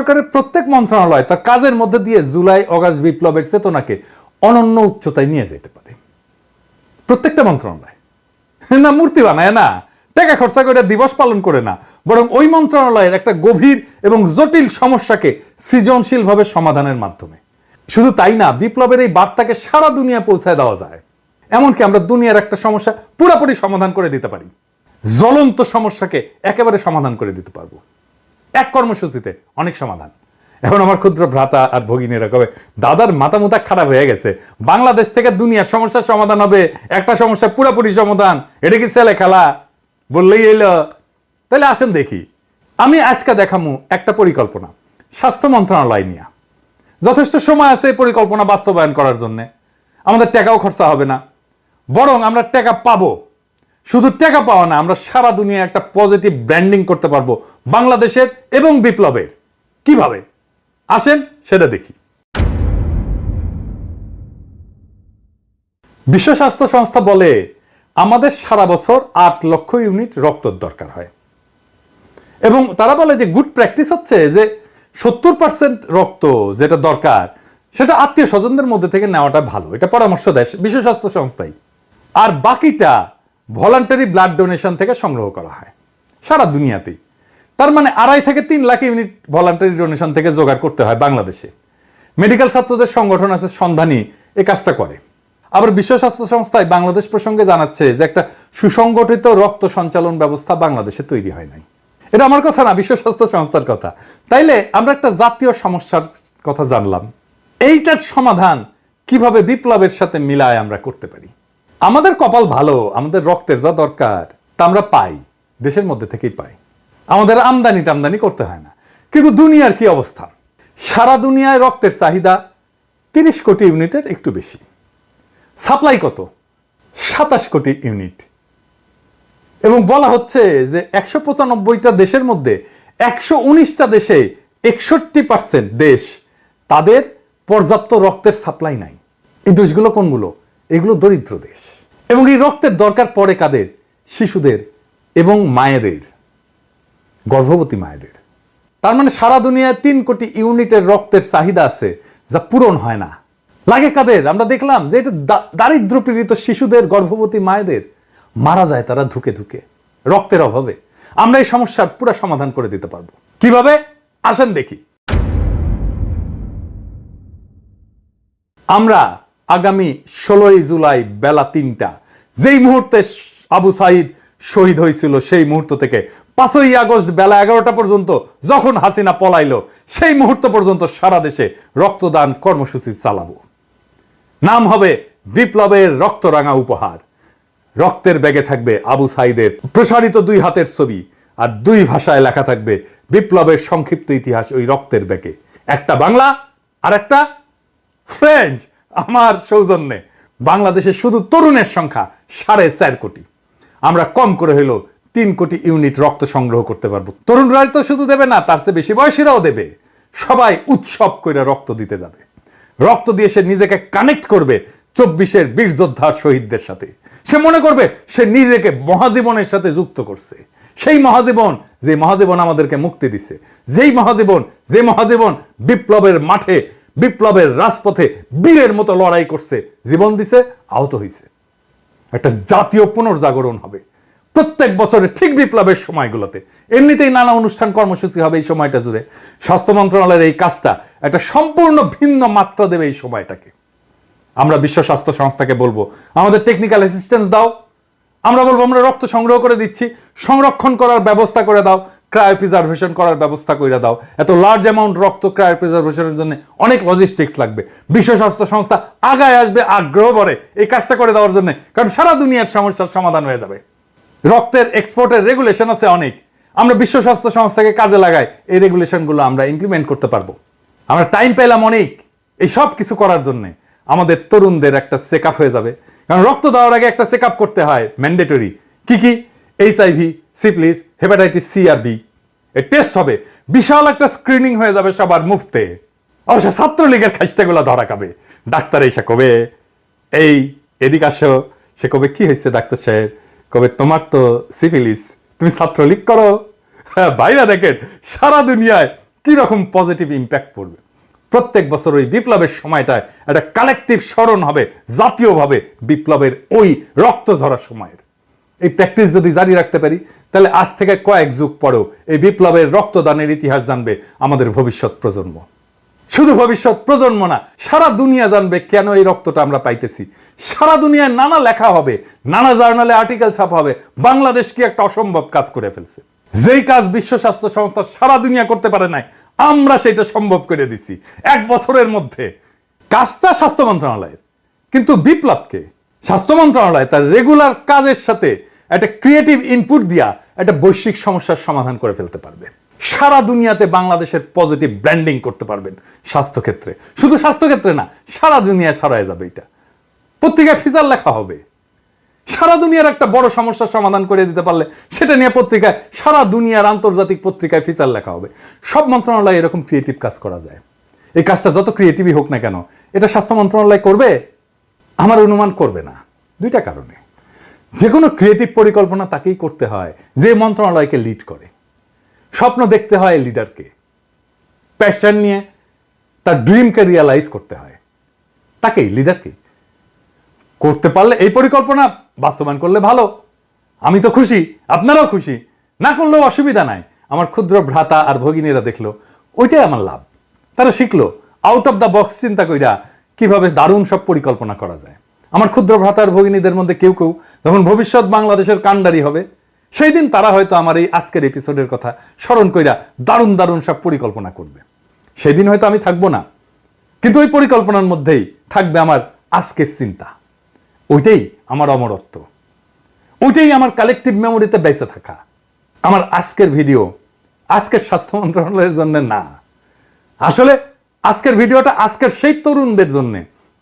সরকারের প্রত্যেক মন্ত্রণালয় তার কাজের মধ্যে দিয়ে জুলাই অগাস্ট বিপ্লবের চেতনাকে অনন্য উচ্চতায় নিয়ে যেতে পারে। প্রত্যেকটা মন্ত্রণালয় না মূর্তি বানায় না, টাকা খরচা করে দিবস পালন করে না, বরং ওই মন্ত্রণালয়ের একটা গভীর এবং জটিল সমস্যাকে সৃজনশীলভাবে সমাধানের মাধ্যমে। শুধু তাই না, বিপ্লবের এই বার্তাকে সারা দুনিয়া পৌঁছায় দেওয়া যায়। এমনকি আমরা দুনিয়ার একটা সমস্যা পুরোপুরি সমাধান করে দিতে পারি, জ্বলন্ত সমস্যাকে একেবারে সমাধান করে দিতে পারবো এক কর্মসূচিতে, অনেক সমাধান। এখন আমার ক্ষুদ্র ভ্রাতা আর ভগিনীরা কবে দাদার মাথা মুথা খারাপ হয়ে গেছে, বাংলাদেশ থেকে দুনিয়ার সমস্যার সমাধান হবে, একটা সমস্যা পুরোপুরি সমাধান, এটা কি ছেলে খেলা বললেই এলো? তাহলে আসেন দেখি। আমি আজকে দেখামু একটা পরিকল্পনা স্বাস্থ্য মন্ত্রণালয় নিয়ে। যথেষ্ট সময় আছে এই পরিকল্পনা বাস্তবায়ন করার জন্য, আমাদের টাকাও খরচা হবে না, বরং আমরা টাকা পাবো। শুধু টাকা পাওয়া না, আমরা সারা দুনিয়ায় একটা পজিটিভ ব্র্যান্ডিং করতে পারবো বাংলাদেশের এবং বিপ্লবের। কিভাবে আসেন সেটা দেখি। বিশ্ব স্বাস্থ্য সংস্থা বলে আমাদের সারা বছর 8 লক্ষ ইউনিট রক্ত দরকার হয়, এবং তারা বলে যে গুড প্র্যাকটিস হচ্ছে যে 70% রক্ত যেটা দরকার সেটা আত্মীয় স্বজনদের মধ্যে থেকে নেওয়াটা ভালো, এটা পরামর্শ দেয় বিশ্ব স্বাস্থ্য সংস্থাই। আর বাকিটা ভলান্টারি ব্লাড ডোনেশন থেকে সংগ্রহ করা হয় সারা দুনিয়াতেই। তার মানে 2.5 থেকে 3 লাখ ইউনিট ভলান্টারি ডোনেশন থেকে জোগাড় করতে হয় বাংলাদেশে। মেডিকেল ছাত্রদের সংগঠন আছে সন্ধানী, এই কাজটা করে। আবার বিশ্ব স্বাস্থ্য সংস্থায় বাংলাদেশ প্রসঙ্গে জানাচ্ছে যে একটা সুসংগঠিত রক্ত সঞ্চালন ব্যবস্থা বাংলাদেশে তৈরি হয় নাই। এটা আমার কথা না, বিশ্ব স্বাস্থ্য সংস্থার কথা। তাইলে আমরা একটা জাতীয় সমস্যার কথা জানলাম, এইটার সমাধান কিভাবে বিপ্লবের সাথে মিলায় আমরা করতে পারি। আমাদের কপাল ভালো, আমাদের রক্তের যা দরকার তা আমরা পাই, দেশের মধ্যে থেকেই পাই, আমাদের আমদানি টামদানি করতে হয় না। কিন্তু দুনিয়ার কি অবস্থা? সারা দুনিয়ায় রক্তের চাহিদা 30 কোটি ইউনিটের একটু বেশি, সাপ্লাই কত? 27 কোটি ইউনিট। এবং বলা হচ্ছে যে 195টা দেশের মধ্যে 119টা দেশে 61% দেশ তাদের পর্যাপ্ত রক্তের সাপ্লাই নাই। এই দেশগুলো কোনগুলো? এগুলো দরিদ্র দেশ। এবং এই রক্তের দরকার পড়ে কাদের? শিশুদের এবং মায়েদের, গর্ভবতী মায়েদের। তার মানে সারা দুনিয়ায় 3 কোটি ইউনিটের রক্তের চাহিদা আছে যা পূরণ হয় না। লাগে কাদের? আমরা দেখলাম যে এটা দারিদ্র পীড়িত শিশুদের, গর্ভবতী মায়েদের মারা যায় তারা ধুকে ধুকে রক্তের অভাবে। আমরা এই সমস্যার পুরো সমাধান করে দিতে পারবো। কিভাবে আসেন দেখি। আমরা আগামী 16 জুলাই বেলা 3টা, যেই মুহূর্তে আবু সাইদ শহীদ হয়েছিল, সেই মুহূর্ত থেকে 5ই আগস্ট বেলা 11টা পর্যন্ত যখন হাসিনা পলাইলো, সেই মুহূর্ত পর্যন্ত সারা দেশে রক্তদান কর্মসূচি চালাবো। নাম হবে বিপ্লবের রক্তরাঙা উপহার। রক্তের ব্যাগে থাকবে আবু সাইদের প্রসারিত 2 হাতের ছবি, আর 2 ভাষায় লেখা থাকবে বিপ্লবের সংক্ষিপ্ত ইতিহাস ওই রক্তের ব্যাগে। একটা বাংলা আর একটা ফ্রেঞ্চ। আমার সৌজন্যে বাংলাদেশে শুধু তরুণের সংখ্যা 4.5 কোটি। আমরা কম করে হইলো 3 কোটি ইউনিট রক্ত সংগ্রহ করতে পারবো। তরুণরাই তো শুধু দেবে না, তার চেয়ে বেশি বয়সীরাও দেবে। সবাই উৎসব করে রক্ত দিতে যাবে। রক্ত দিয়ে সে নিজেকে কানেক্ট করবে 24-এর বীর যোদ্ধার শহীদদের সাথে। সে মনে করবে সে নিজেকে মহাজীবনের সাথে যুক্ত করছে। সেই মহাজীবন, যে মহাজীবন আমাদেরকে মুক্তি দিছে, যে মহাজীবন বিপ্লবের মাঠে, বিপ্লবের রাজপথে বীরের মতো লড়াই করছে, জীবন দিছে, আহত হয়েছে। একটা জাতীয় পুনর্জাগরণ হবে প্রত্যেক বছরে ঠিক বিপ্লবের সময়গুলোতে। এমনিতেই নানা অনুষ্ঠান কর্মসূচি হবে এই সময়টা জুড়ে। স্বাস্থ্য মন্ত্রণালয়ের এই কাজটা একটা সম্পূর্ণ ভিন্ন মাত্রা দেবে এই সময়টাকে। আমরা বিশ্ব স্বাস্থ্য সংস্থাকে বলবো আমাদের টেকনিক্যাল অ্যাসিস্ট্যান্স দাও। আমরা বলবো আমরা রক্ত সংগ্রহ করে দিচ্ছি, সংরক্ষণ করার ব্যবস্থা করে দাও, ক্রায়োপ্রিজার্ভেশন করার ব্যবস্থা করে দাও। এত লার্জ অ্যামাউন্ট রক্ত ক্রায়োপ্রিজার্ভেশনের জন্য অনেক লজিস্টিক্স লাগবে। বিশ্ব স্বাস্থ্য সংস্থা আগায় আসবে আগ্রহ ভরে এই কাজটা করে দেওয়ার জন্য, কারণ সারা দুনিয়ার সমস্যার সমাধান হয়ে যাবে। রক্তের এক্সপোর্টের রেগুলেশন আছে অনেক, আমরা বিশ্ব স্বাস্থ্য সংস্থাকে কাজে লাগাই, এই রেগুলেশনগুলো আমরা ইমপ্লিমেন্ট করতে পারবো। আমরা টাইম পেলাম অনেক এই সব কিছু করার জন্য। আমাদের তরুণদের একটা চেক আপ হয়ে যাবে, কারণ রক্ত দেওয়ার আগে একটা চেক আপ করতে হয় ম্যান্ডেটরি। কি কি? HIV, সিফিলিস, হেপাটাইটিস সি আর বি এর টেস্ট হবে। বিশাল একটা স্ক্রিনিং হয়ে যাবে সবার মুফতে। অবশ্য ছাত্রলীগের খাইস্টাগুলো ধরা খাবে। ডাক্তার এসে কবে এই এদিক আসো, সে কবে কি হয়েছে ডাক্তার সাহেব, কবে তোমার তো সিফিলিস, তুমি ছাত্রলীগ করো। হ্যাঁ ভাইরা দেখেন, সারা দুনিয়ায় কি রকম পজিটিভ ইম্প্যাক্ট পড়বে। প্রত্যেক বছর ওই বিপ্লবের সময়টায় একটা কালেকটিভ স্মরণ হবে জাতীয়ভাবে বিপ্লবের ওই রক্ত ঝরা সময়ের। এই প্র্যাকটিস যদি জারি রাখতে পারি তাহলে আজ থেকে কয়েক যুগ পরেও এই বিপ্লবের রক্তদানের ইতিহাস জানবে আমাদের ভবিষ্যৎ প্রজন্ম। শুধু ভবিষ্যৎ প্রজন্ম না, সারা দুনিয়া জানবে কেন এই রক্তটা আমরা পাইতেছি। সারা দুনিয়ায় নানা লেখা হবে, নানা জার্নালে আর্টিকেল ছাপা হবে, বাংলাদেশ কি একটা অসম্ভব কাজ করে ফেলছে। যেই কাজ বিশ্ব স্বাস্থ্য সংস্থা সারা দুনিয়া করতে পারে নাই, আমরা সেটা সম্ভব করে দিছি 1 বছরের মধ্যে। কাজটা স্বাস্থ্য মন্ত্রণালয়ের, কিন্তু বিপ্লবকে স্বাস্থ্য মন্ত্রণালয় তার রেগুলার কাজের সাথে একটা ক্রিয়েটিভ ইনপুট দিয়া একটা বৈশ্বিক সমস্যার সমাধান করে ফেলতে পারবে। সারা দুনিয়াতে বাংলাদেশের পজিটিভ ব্র্যান্ডিং করতে পারবেন স্বাস্থ্যক্ষেত্রে। শুধু স্বাস্থ্যক্ষেত্রে না, সারা দুনিয়ায় ছড়ায় যাবে। এটা পত্রিকায় ফিচার লেখা হবে। সারা দুনিয়ার একটা বড় সমস্যার সমাধান করে দিতে পারলে সেটা নিয়ে পত্রিকায়, সারা দুনিয়ার আন্তর্জাতিক পত্রিকায় ফিচার লেখা হবে। সব মন্ত্রণালয়ে এরকম ক্রিয়েটিভ কাজ করা যায়। এই কাজটা যত ক্রিয়েটিভই হোক না কেন, এটা স্বাস্থ্য মন্ত্রণালয় করবে? আমার অনুমান করবে না, 2টা কারণে। যে কোনো ক্রিয়েটিভ পরিকল্পনা তাকেই করতে হয় যে মন্ত্রণালয়কে লিড করে। স্বপ্ন দেখতে হয় লিডারকে, প্যাশন নিয়ে তার ড্রিমকে রিয়ালাইজ করতে হয় তাকেই, লিডারকে। করতে পারলে এই পরিকল্পনা বাস্তবায়ন করলে ভালো, আমি তো খুশি, আপনারাও খুশি। না করলেও অসুবিধা নাই। আমার ক্ষুদ্র ভ্রাতা আর ভগিনীরা দেখলো, ওইটাই আমার লাভ। তারা শিখলো আউট অফ দ্য বক্স চিন্তা কইরা কিভাবে দারুণ সব পরিকল্পনা করা যায়। আমার ক্ষুদ্র ভ্রাতা আর ভগিনীদের মধ্যে কেউ কেউ যখন ভবিষ্যৎ বাংলাদেশের কাণ্ডারি হবে, সেই দিন তারা হয়তো আমার এই আজকের এপিসোডের কথা স্মরণ কইরা দারুণ দারুণ সব পরিকল্পনা করবে। সেই দিন হয়তো আমি থাকবো না, কিন্তু ওই পরিকল্পনার মধ্যেই থাকবে আমার আজকের চিন্তা। ওইটাই আমার অমরত্ব, ওইটাই আমার কালেকটিভ মেমোরিতে বেঁচে থাকা। আমার আজকের ভিডিও আজকের স্বাস্থ্য মন্ত্রণালয়ের জন্য না, আসলে আজকের ভিডিওটা আজকের সেই তরুণদের জন্য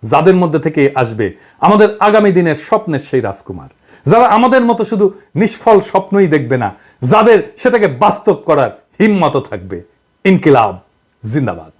যাদের মধ্যে থেকে আসবে আমাদের আগামী দিনের স্বপ্নের সেই রাজকুমার, যারা আমাদের মতো শুধু নিষ্ফল স্বপ্নই দেখবে না, যাদের সেটাকে বাস্তব করার হিম্মত থাকবে। ইনকিলাব জিন্দাবাদ।